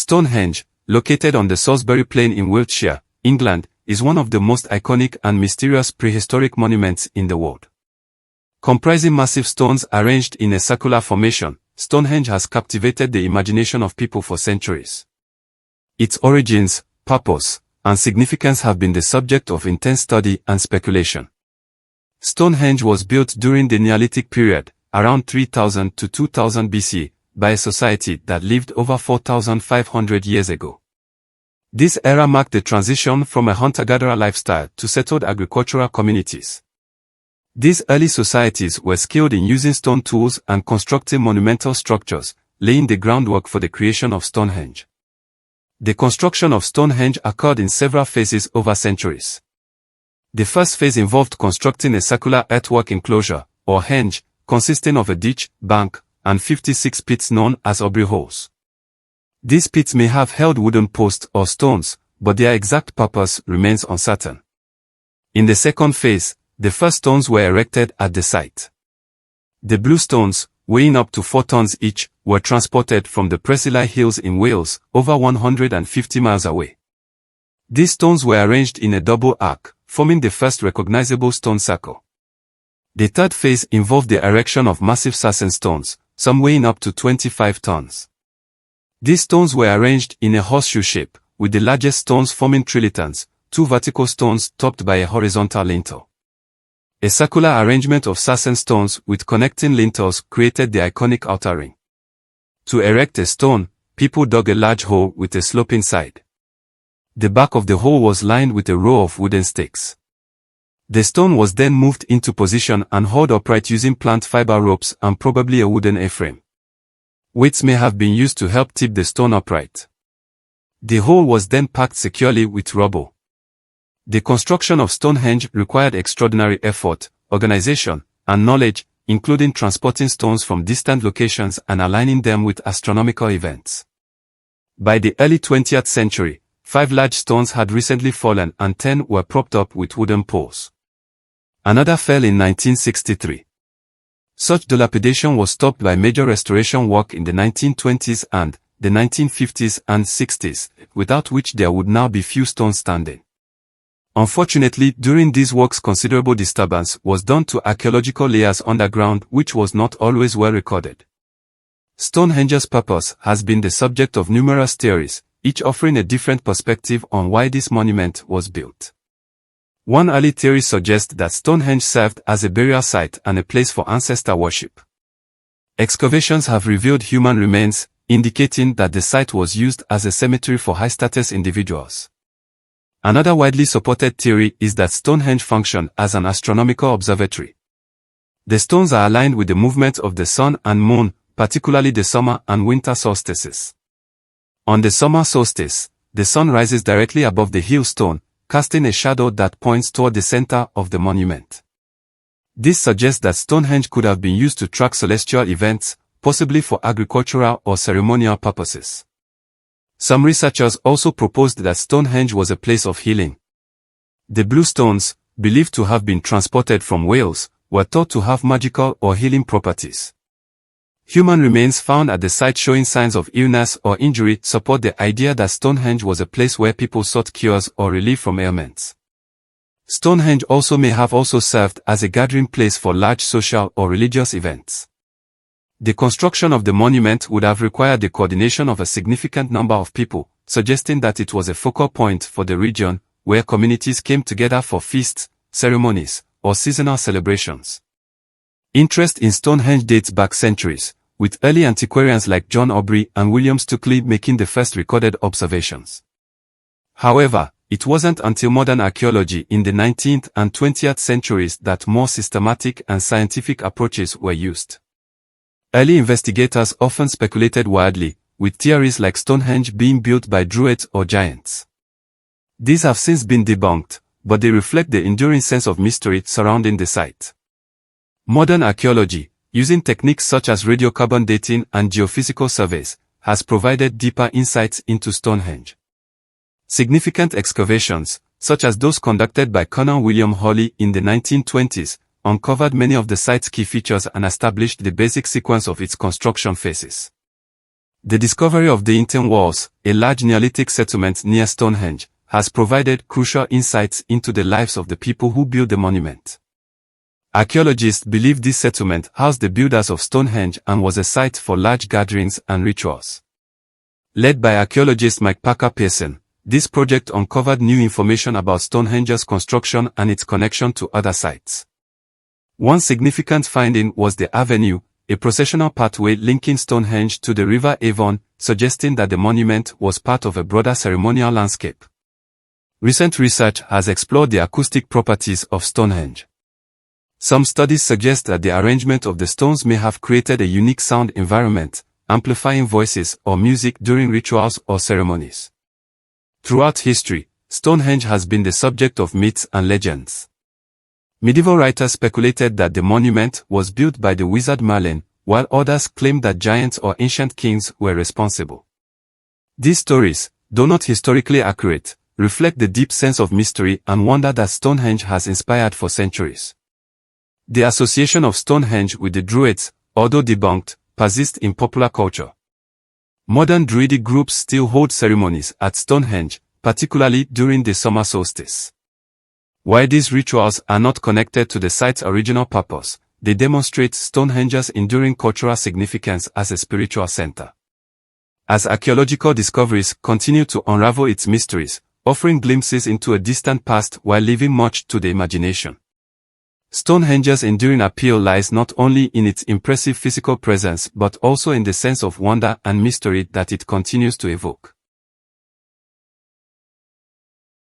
Stonehenge, located on the Salisbury Plain in Wiltshire, England, is one of the most iconic and mysterious prehistoric monuments in the world. Comprising massive stones arranged in a circular formation, Stonehenge has captivated the imagination of people for centuries. Its origins, purpose, and significance have been the subject of intense study and speculation. Stonehenge was built during the Neolithic period, around 3000 to 2000 BC, by a society that lived over 4,500 years ago. This era marked the transition from a hunter-gatherer lifestyle to settled agricultural communities. These early societies were skilled in using stone tools and constructing monumental structures, laying the groundwork for the creation of Stonehenge. The construction of Stonehenge occurred in several phases over centuries. The first phase involved constructing a circular earthwork enclosure, or henge, consisting of a ditch, bank, and 56 pits known as Aubrey holes. These pits may have held wooden posts or stones, but their exact purpose remains uncertain. In the second phase, the first stones were erected at the site. The blue stones, weighing up to 4 tons each, were transported from the Preseli Hills in Wales, over 150 miles away. These stones were arranged in a double arc, forming the first recognizable stone circle. The third phase involved the erection of massive sarsen stones, some weighing up to 25 tons. These stones were arranged in a horseshoe shape, with the largest stones forming trilithons, 2 vertical stones topped by a horizontal lintel. A circular arrangement of sarsen stones with connecting lintels created the iconic outer ring. To erect a stone, people dug a large hole with a sloping side. The back of the hole was lined with a row of wooden stakes. The stone was then moved into position and hauled upright using plant fiber ropes and probably a wooden A-frame. Weights may have been used to help tip the stone upright. The hole was then packed securely with rubble. The construction of Stonehenge required extraordinary effort, organization, and knowledge, including transporting stones from distant locations and aligning them with astronomical events. By the early 20th century, 5 large stones had recently fallen and 10 were propped up with wooden poles. Another fell in 1963. Such dilapidation was stopped by major restoration work in the 1920s and the 1950s and 60s, without which there would now be few stones standing. Unfortunately, during these works considerable disturbance was done to archaeological layers underground, which was not always well recorded. Stonehenge's purpose has been the subject of numerous theories, each offering a different perspective on why this monument was built. One early theory suggests that Stonehenge served as a burial site and a place for ancestor worship. Excavations have revealed human remains, indicating that the site was used as a cemetery for high-status individuals. Another widely supported theory is that Stonehenge functioned as an astronomical observatory. The stones are aligned with the movement of the sun and moon, particularly the summer and winter solstices. On the summer solstice, the sun rises directly above the hill stone, casting a shadow that points toward the center of the monument. This suggests that Stonehenge could have been used to track celestial events, possibly for agricultural or ceremonial purposes. Some researchers also proposed that Stonehenge was a place of healing. The blue stones, believed to have been transported from Wales, were thought to have magical or healing properties. Human remains found at the site showing signs of illness or injury support the idea that Stonehenge was a place where people sought cures or relief from ailments. Stonehenge also may have served as a gathering place for large social or religious events. The construction of the monument would have required the coordination of a significant number of people, suggesting that it was a focal point for the region, where communities came together for feasts, ceremonies, or seasonal celebrations. Interest in Stonehenge dates back centuries, with early antiquarians like John Aubrey and William Stukeley making the first recorded observations. However, it wasn't until modern archaeology in the 19th and 20th centuries that more systematic and scientific approaches were used. Early investigators often speculated wildly, with theories like Stonehenge being built by druids or giants. These have since been debunked, but they reflect the enduring sense of mystery surrounding the site. Modern archaeology, using techniques such as radiocarbon dating and geophysical surveys, has provided deeper insights into Stonehenge. Significant excavations, such as those conducted by Colonel William Hawley in the 1920s, uncovered many of the site's key features and established the basic sequence of its construction phases. The discovery of the Inton Walls, a large Neolithic settlement near Stonehenge, has provided crucial insights into the lives of the people who built the monument. Archaeologists believe this settlement housed the builders of Stonehenge and was a site for large gatherings and rituals. Led by archaeologist Mike Parker Pearson, this project uncovered new information about Stonehenge's construction and its connection to other sites. One significant finding was the avenue, a processional pathway linking Stonehenge to the River Avon, suggesting that the monument was part of a broader ceremonial landscape. Recent research has explored the acoustic properties of Stonehenge. Some studies suggest that the arrangement of the stones may have created a unique sound environment, amplifying voices or music during rituals or ceremonies. Throughout history, Stonehenge has been the subject of myths and legends. Medieval writers speculated that the monument was built by the wizard Merlin, while others claimed that giants or ancient kings were responsible. These stories, though not historically accurate, reflect the deep sense of mystery and wonder that Stonehenge has inspired for centuries. The association of Stonehenge with the Druids, although debunked, persists in popular culture. Modern Druidic groups still hold ceremonies at Stonehenge, particularly during the summer solstice. While these rituals are not connected to the site's original purpose, they demonstrate Stonehenge's enduring cultural significance as a spiritual center. As archaeological discoveries continue to unravel its mysteries, offering glimpses into a distant past while leaving much to the imagination. Stonehenge's enduring appeal lies not only in its impressive physical presence but also in the sense of wonder and mystery that it continues to evoke.